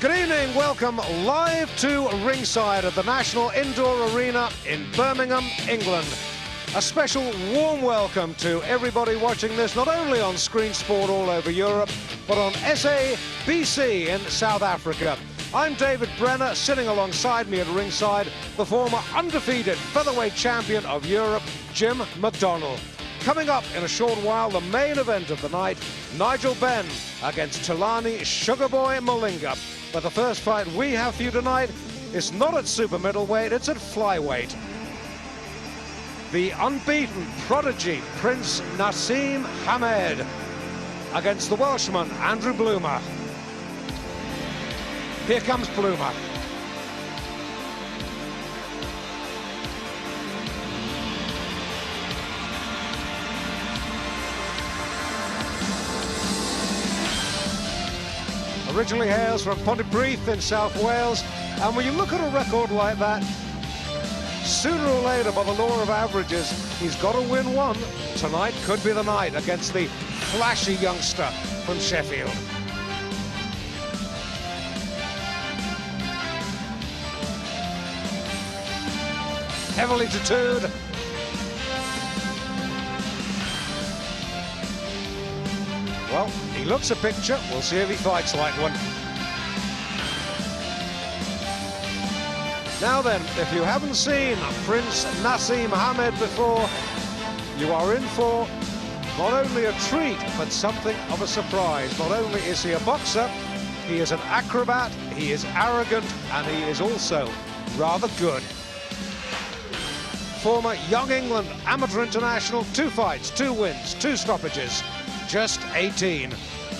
Good evening, welcome live to ringside at the National Indoor Arena in Birmingham, England. A special warm welcome to everybody watching this, not only on Screen Sport all over Europe, but on SABC in South Africa. I'm David Brenner, sitting alongside me at ringside, the former undefeated featherweight champion of Europe, Jim McDonnell. Coming up in a short while, the main event of the night, Nigel Benn against Thulani Sugarboy Malinga. But the first fight we have for you tonight is not at super middleweight, it's at flyweight. The unbeaten prodigy Prince Naseem Hamed against the Welshman Andrew Bloomer. Here comes Bloomer. Originally hails from Pontypridd in South Wales, and when you look at a record like that, sooner or later, by the law of averages, he's got to win one. Tonight could be the night against the flashy youngster from Sheffield. Heavily tattooed. Well, he looks a picture. We'll see if he fights like one. Now then, if you haven't seen Prince Naseem Hamed before, you are in for not only a treat, but something of a surprise. Not only is he a boxer, he is an acrobat, he is arrogant, and he is also rather good. Former Young England Amateur International, 2 fights, 2 wins, 2 stoppages. Just 18,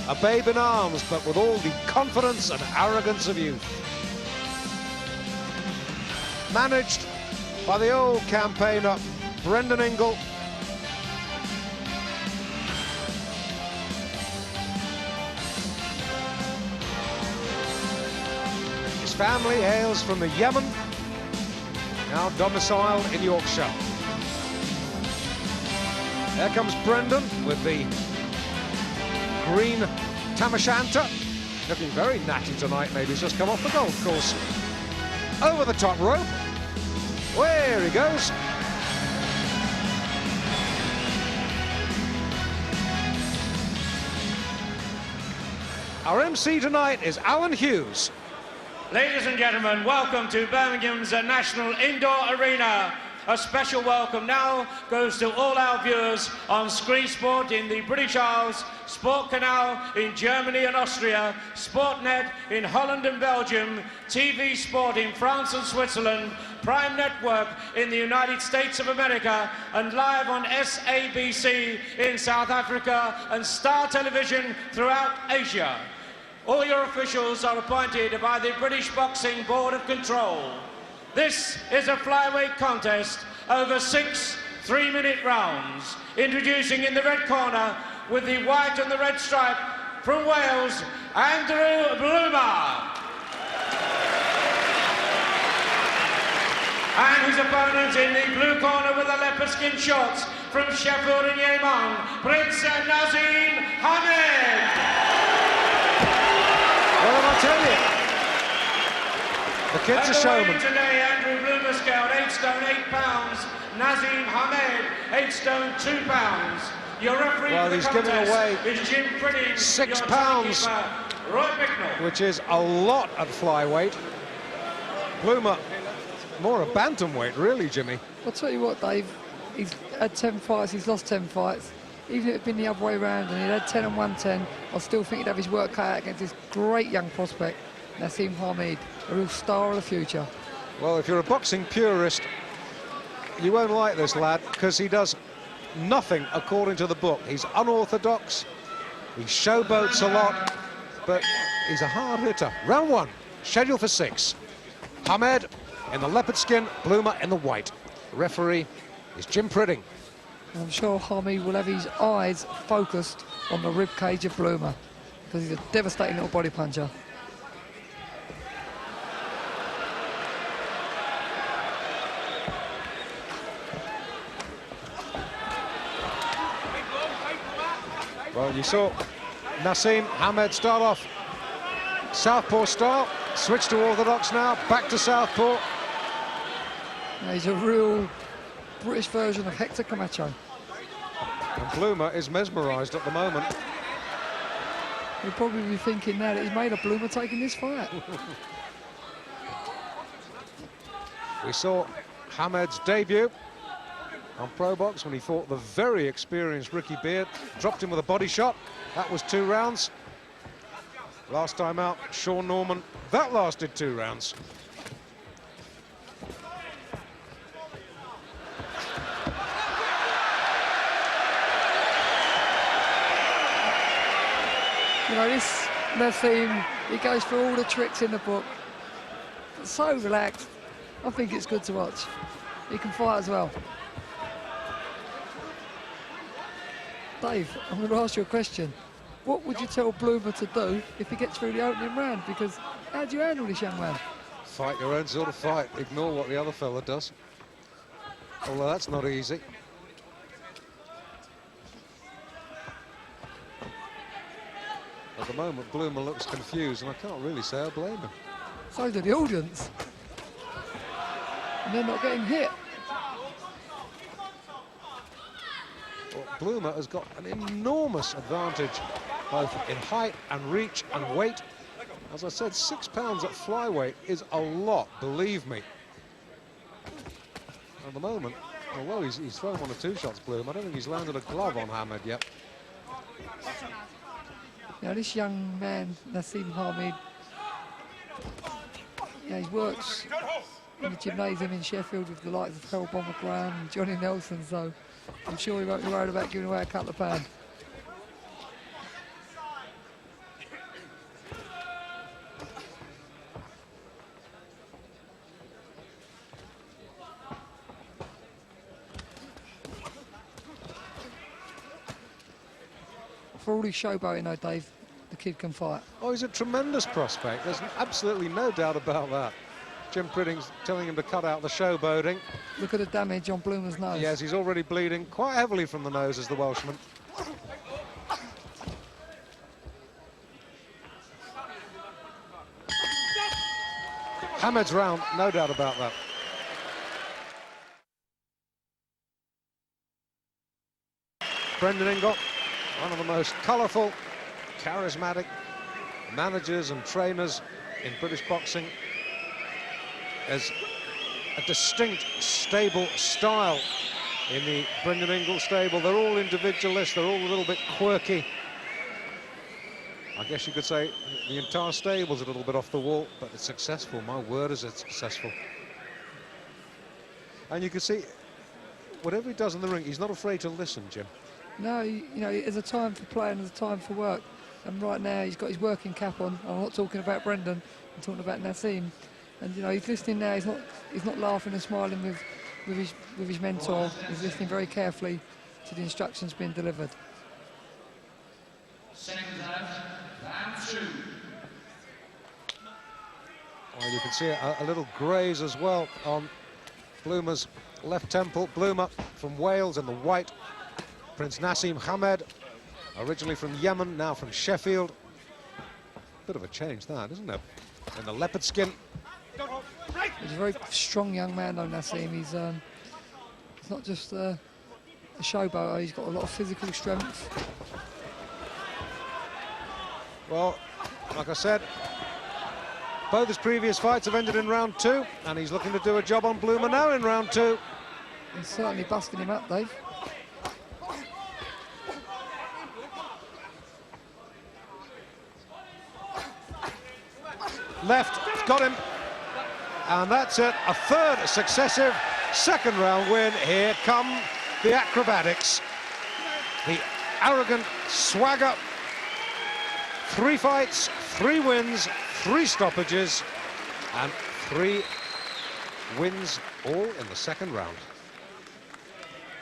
a babe in arms, but with all the confidence and arrogance of youth. Managed by the old campaigner, Brendan Ingle. His family hails from the Yemen, now domiciled in Yorkshire. There comes Brendan with the green tam-o'-shanter, looking very natty tonight. Maybe he's just come off the golf course. Over the top rope, where he goes. Our MC tonight is Alan Hughes. Ladies and gentlemen, welcome to Birmingham's National Indoor Arena. A special welcome now goes to all our viewers on Screen Sport in the British Isles, Sport Canal in Germany and Austria, Sportnet in Holland and Belgium, TV Sport in France and Switzerland, Prime Network in the United States of America, and live on SABC in South Africa and Star Television throughout Asia. All your officials are appointed by the British Boxing Board of Control. This is a flyweight contest over 6 3-minute rounds. Introducing in the red corner with the white and the red stripe from Wales, Andrew Bloomer. And his opponent in the blue corner with the leopard skin shorts from Sheffield and Yemen, Prince Naseem Hamed. Well, I'll tell you, the kid's a showman. Today, Andrew Bloomer scaled 8 stone 8 pounds. Naseem Hamed 8 stone 2 pounds. Your referee for the he's giving away is Jim Pritting, 6 pounds, which is a lot at flyweight. Bloomer, more a bantamweight, really, Jimmy. I'll tell you what, Dave. He's had 10 fights. He's lost 10 fights. Even if it had been the other way around and he'd had 10 and 110, I still think he'd have his work cut out against this great young prospect, Naseem Hamed, a real star of the future. Well, if you're a boxing purist, you won't like this lad, because he does nothing according to the book. He's unorthodox, he showboats a lot, but he's a hard hitter. Round 1, scheduled for 6. Hamed in the leopard skin, Bloomer in the white. The referee is Jim Pritting. I'm sure Hamed will have his eyes focused on the rib cage of Bloomer, because he's a devastating little body puncher. Well, you saw Naseem Hamed start off Southpaw style, switch to orthodox now, back to southpaw. Now he's a real British version of Hector Camacho. And Bloomer is mesmerised at the moment. He'll probably be thinking now that he's made a Bloomer taking this fight. We saw Hamed's debut on Pro Box when he fought the very experienced Ricky Beard, dropped him with a body shot. That was 2 rounds. Last time out, Sean Norman, that lasted 2 rounds. You know, this Naseem, he goes through all the tricks in the book. So relaxed. I think it's good to watch. He can fight as well. Dave, I'm going to ask you a question. What would you tell Bloomer to do if he gets through the opening round? Because how do you handle this young man? Fight your own sort of fight. Ignore what the other fella does. Although that's not easy. At the moment, Bloomer looks confused, and I can't really say I blame him. So do the audience. And they're not getting hit. Well, Bloomer has got an enormous advantage, both in height and reach and weight. As I said, 6 pounds at flyweight is a lot, believe me. At the moment, although he's thrown 1 or 2 shots, Bloomer, I don't think he's landed a glove on Hamed yet. Now this young man, Naseem Hamed, he works in the gymnasium in Sheffield with the likes of Harold Bomber Graham and Johnny Nelson, so I'm sure he won't be worried about giving away a couple of pounds. For all his showboating though, Dave, the kid can fight. Oh, he's a tremendous prospect. There's absolutely no doubt about that. Jim Pridding's telling him to cut out the showboating. Look at the damage on Bloomer's nose. Yes, he's already bleeding quite heavily from the nose as the Welshman. Hamed's round, no doubt about that. Brendan Ingle, one of the most colourful, charismatic managers and trainers in British boxing, has a distinct, stable style in the Brendan Ingle stable. They're all individualists, they're all a little bit quirky. I guess you could say the entire stable's a little bit off the wall, but it's successful. My word, is it successful. And you can see, whatever he does in the ring, he's not afraid to listen, Jim. No, you know, there's a time for play and there's a time for work. And right now he's got his working cap on. I'm not talking about Brendan, I'm talking about Naseem. And you know, he's listening now. He's not laughing and smiling with his mentor. He's listening very carefully to the instructions being delivered. Well, you can see a little graze as well on Bloomer's left temple. Bloomer from Wales in the white. Prince Naseem Hamed, originally from Yemen, now from Sheffield. Bit of a change that, isn't it? In the leopard skin. He's a very strong young man though, Naseem. He's not just a showboater, he's got a lot of physical strength. Well, like I said, both his previous fights have ended in round 2, and he's looking to do a job on Bloomer now in round 2. He's certainly busting him up, Dave. Left, got him. And that's it, a third successive second round win. Here come the acrobatics. The arrogant swagger. 3 fights, 3 wins, 3 stoppages, and 3 wins all in the second round.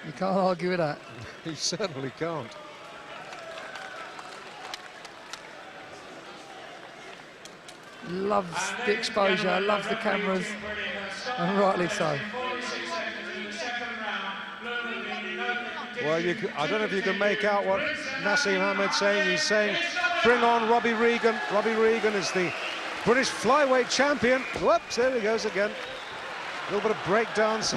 You can't argue with that. He certainly can't. Loves the exposure, loves the cameras, and rightly so. Well, I don't know if you can make out what Naseem Hamed's saying. He's saying, bring on Robbie Regan. Robbie Regan is the British flyweight champion. Whoops, there he goes again. A little bit of breakdance.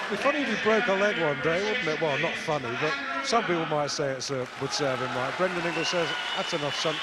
It'd be funny if he broke a leg one day, wouldn't it? Well, not funny, but some people might say it would serve him right. Brendan Ingle says, that's enough, son.